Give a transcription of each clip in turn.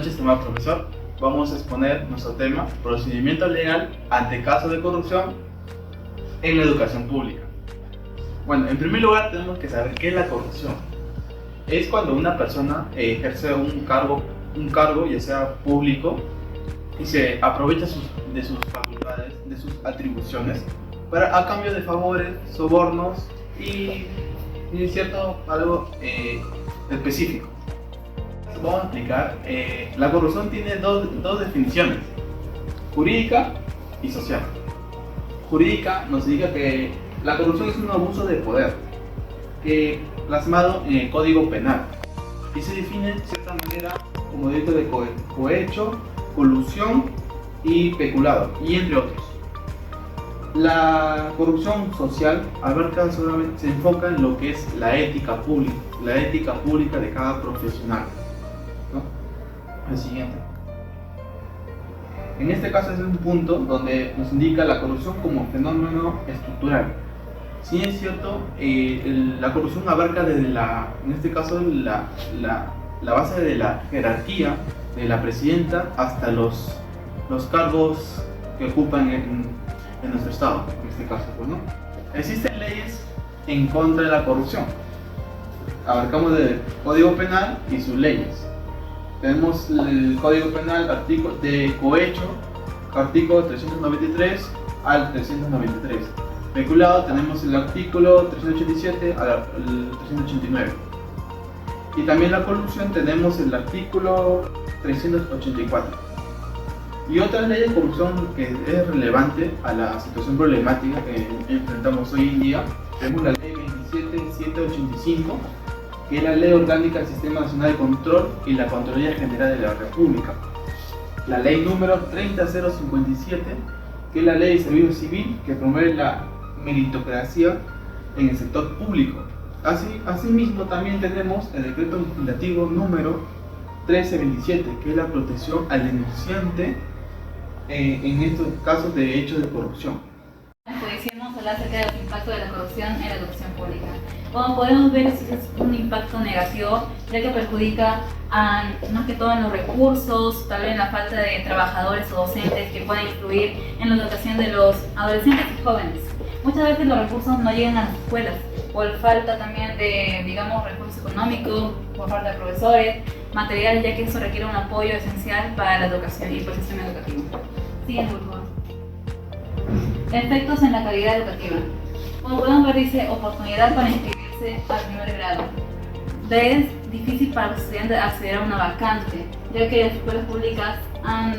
noches, estimado profesor. Vamos a exponer nuestro tema, procedimiento legal ante caso de corrupción en la educación pública. Bueno, en primer lugar tenemos que saber qué es la corrupción. Es cuando una persona ejerce un cargo ya sea público, y se aprovecha de sus facultades, de sus atribuciones, a cambio de favores, sobornos y cierto algo específico. Vamos a explicar, la corrupción tiene dos definiciones, jurídica y social. Jurídica nos indica que la corrupción es un abuso de poder, plasmado en el Código Penal, y se define de cierta manera como delito de cohecho, colusión y peculado, y entre otros. La corrupción social se enfoca en lo que es la ética pública de cada profesional, ¿no? El siguiente. En este caso es un punto donde nos indica la corrupción como fenómeno estructural. Sí es cierto, la corrupción abarca desde en este caso la base de la jerarquía de la presidenta hasta los cargos que ocupan en nuestro estado, en este caso, pues, ¿no? Existen leyes en contra de la corrupción. Abarcamos el Código Penal y sus leyes. Tenemos el Código Penal de cohecho, artículo 393 al 393. Peculado tenemos el artículo 387 al 389. Y también la corrupción tenemos el artículo 384. Y otras leyes de corrupción que es relevante a la situación problemática que enfrentamos hoy en día, tenemos la ley 27785, que es la ley orgánica del Sistema Nacional de Control y la Contraloría General de la República. La ley número 30057, que es la ley de servicio civil, que promueve la meritocracia en el sector público. Asimismo también tenemos el decreto legislativo número 1327, que es la protección al denunciante en estos casos de hechos de corrupción. Pudiésemos hablar acerca del impacto de la corrupción en la educación pública. Como podemos ver, es un impacto negativo, ya que perjudica más que todo en los recursos, tal vez en la falta de trabajadores o docentes que puedan influir en la educación de los adolescentes y jóvenes. Muchas veces los recursos no llegan a las escuelas, por falta también de, recursos económicos, por falta de profesores, material, ya que eso requiere un apoyo esencial para la educación y el sistema educativo. Siguiente, por favor. Efectos en la calidad educativa. Como podemos ver, dice oportunidad para inscribirse al primer grado. Es difícil para los estudiantes acceder a una vacante, ya que las escuelas públicas han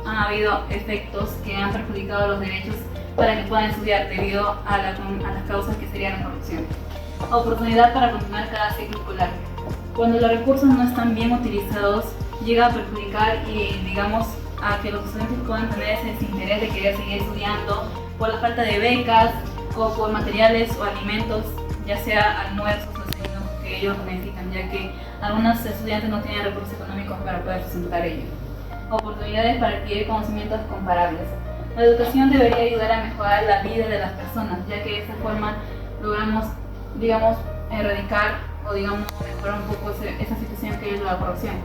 habido efectos que han perjudicado los derechos para que puedan estudiar debido a las causas que serían la corrupción. Oportunidad para continuar cada ciclo escolar. Cuando los recursos no están bien utilizados, llega a perjudicar a que los estudiantes puedan tener ese desinterés de querer seguir estudiando por la falta de becas o por materiales o alimentos, ya sea almuerzos o desayunos que ellos necesitan, ya que algunos estudiantes no tienen recursos económicos para poder sustentar ello. Oportunidades para adquirir conocimientos comparables. La educación debería ayudar a mejorar la vida de las personas, ya que de esta forma logramos, erradicar o mejorar un poco esa situación que es la corrupción.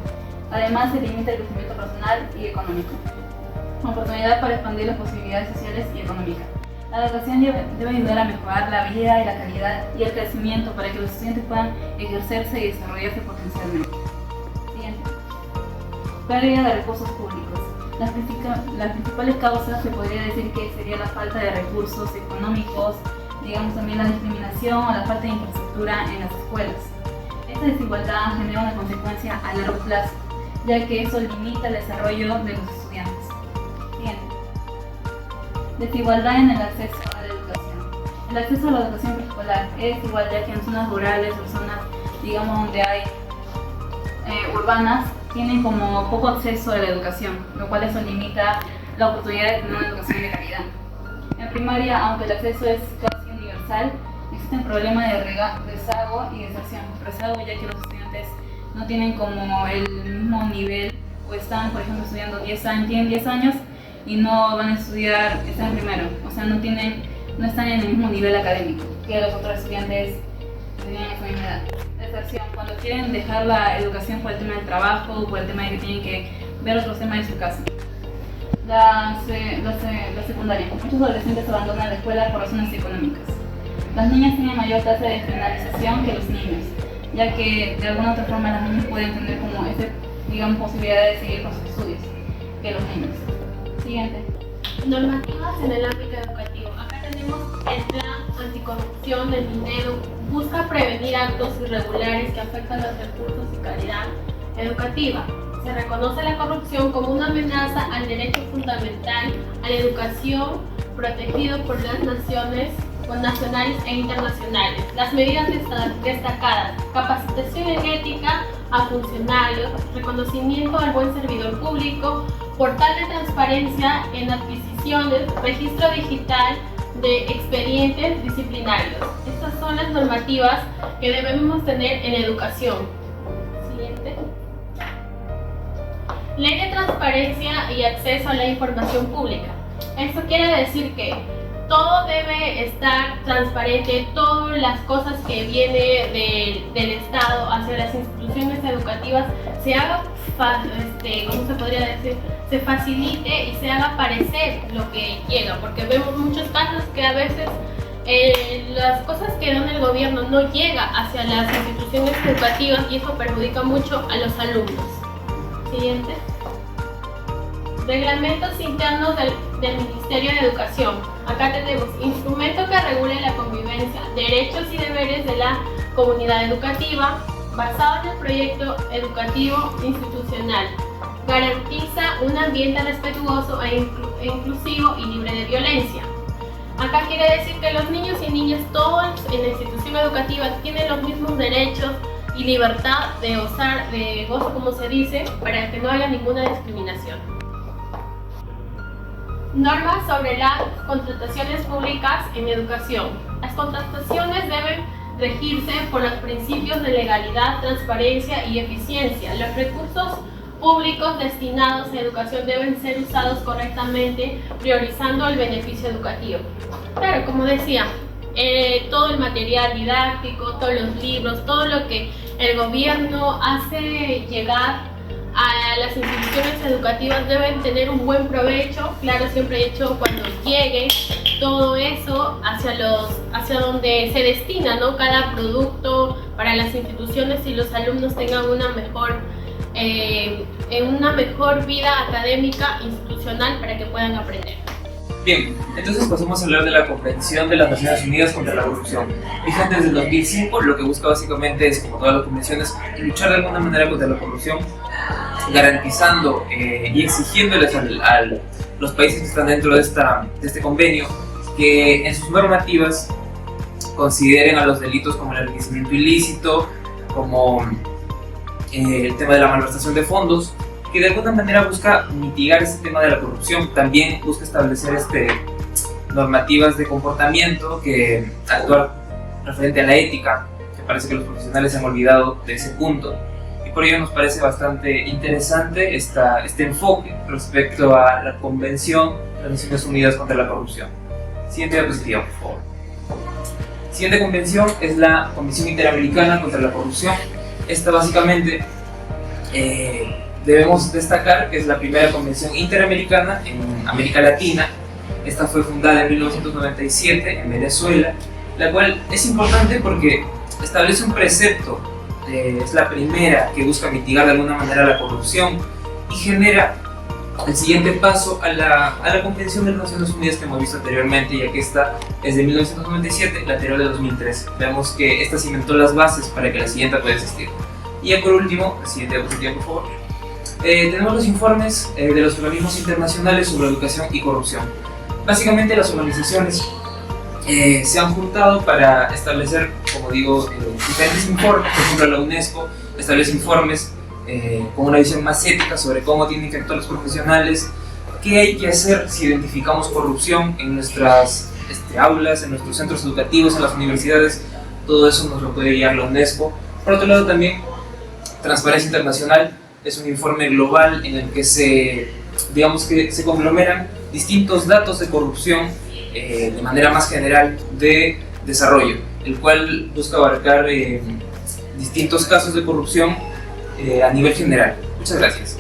Además, se limita el crecimiento personal y económico. Oportunidad para expandir las posibilidades sociales y económicas. La educación debe ayudar a mejorar la vida y la calidad y el crecimiento para que los estudiantes puedan ejercerse y desarrollarse potencialmente. Siguiente. Pérdida de recursos públicos. Las principales causas se podría decir que sería la falta de recursos económicos, también la discriminación o la falta de infraestructura en las escuelas. Esta desigualdad genera una consecuencia a largo plazo, ya que eso limita el desarrollo de los estudiantes. Siguiente. Desigualdad en el acceso a la educación. El acceso a la educación preescolar es desigual, ya que en zonas rurales o zonas, donde hay urbanas, tienen como poco acceso a la educación, lo cual eso limita la oportunidad de tener una educación de calidad. En primaria, aunque el acceso es casi universal, existen problemas de rezago y deserción. Rezago, ya que los estudiantes no tienen como el mismo nivel, o están, por ejemplo, estudiando 10 años, tienen 10 años y no van a estudiar, están en primero, o sea, no están en el mismo nivel académico que los otros estudiantes que tienen esa misma edad. deserción, cuando quieren dejar la educación por el tema del trabajo, por el tema de que tienen que ver otros temas de su casa. La secundaria. Muchos adolescentes abandonan la escuela por razones económicas. Las niñas tienen mayor tasa de penalización que los niños, ya que de alguna otra forma las niñas pueden tener como posibilidad de seguir con sus estudios que los niños. Siguiente. Normativas en el ámbito educativo. Acá tenemos el plan anticorrupción del dinero. Busca prevenir actos irregulares que afectan los recursos y calidad educativa. Se reconoce la corrupción como una amenaza al derecho fundamental a la educación protegido por las naciones nacionales e internacionales. Las medidas destacadas: capacitación en ética a funcionarios, reconocimiento al buen servidor público, portal de transparencia en adquisiciones, registro digital de expedientes disciplinarios. Estas son las normativas que debemos tener en educación. Siguiente. Ley de transparencia y acceso a la información pública. Esto quiere decir que todo debe estar transparente, todas las cosas que vienen del Estado hacia las instituciones educativas se haga, ¿cómo se podría decir? Se facilite y se haga aparecer lo que llega, porque vemos muchos casos que a veces las cosas que da el gobierno no llega hacia las instituciones educativas y eso perjudica mucho a los alumnos. Siguiente. Reglamentos internos del Ministerio de Educación. Acá tenemos instrumento que regule la convivencia, derechos y deberes de la comunidad educativa, basado en el proyecto educativo institucional. Garantiza un ambiente respetuoso e inclusivo y libre de violencia. Acá quiere decir que los niños y niñas, todos en la institución educativa, tienen los mismos derechos y libertad de gozo, como se dice, para que no haya ninguna discriminación. Normas sobre las contrataciones públicas en educación. Las contrataciones deben regirse por los principios de legalidad, transparencia y eficiencia. Los recursos públicos destinados a educación deben ser usados correctamente, priorizando el beneficio educativo. Claro, como decía, todo el material didáctico, todos los libros, todo lo que el gobierno hace llegar a las instituciones educativas deben tener un buen provecho, claro, siempre hecho cuando llegue todo eso hacia donde se destina, ¿no? Cada producto para las instituciones y los alumnos tengan una mejor vida académica institucional para que puedan aprender. Bien, entonces pasamos a hablar de la Convención de las Naciones Unidas contra la Corrupción. Vigente desde el 2005, lo que busca básicamente es, como todas las convenciones, luchar de alguna manera contra la corrupción, garantizando y exigiéndoles a los países que están dentro de este convenio que en sus normativas consideren a los delitos como el enriquecimiento ilícito, como el tema de la malversación de fondos, que de alguna manera busca mitigar este tema de la corrupción. También busca establecer normativas de comportamiento que actuar referente a la ética, que parece que los profesionales se han olvidado de ese punto. Y por ello nos parece bastante interesante este enfoque respecto a la Convención de las Naciones Unidas contra la Corrupción. Siguiente diapositiva, por favor. Siguiente convención es la Convención Interamericana contra la Corrupción. Esta básicamente debemos destacar que es la primera convención interamericana en América Latina. Esta fue fundada en 1997 en Venezuela, la cual es importante porque establece un precepto. Es la primera que busca mitigar de alguna manera la corrupción y genera el siguiente paso a la Convención de las Naciones Unidas que hemos visto anteriormente, ya que esta es de 1997, la anterior de 2003. Vemos que esta cimentó las bases para que la siguiente pueda existir. Y ya por último, la siguiente diapositiva, por favor. Tenemos los informes de los organismos internacionales sobre educación y corrupción. Básicamente las organizaciones se han juntado para establecer, como digo, diferentes informes. Por ejemplo, la UNESCO establece informes con una visión más ética sobre cómo tienen que actuar los profesionales, qué hay que hacer si identificamos corrupción en nuestras aulas, en nuestros centros educativos, en las universidades. Todo eso nos lo puede guiar la UNESCO. Por otro lado, también Transparencia Internacional es un informe global en el que se conglomeran distintos datos de corrupción de manera más general de desarrollo, el cual busca abarcar distintos casos de corrupción a nivel general. Muchas gracias.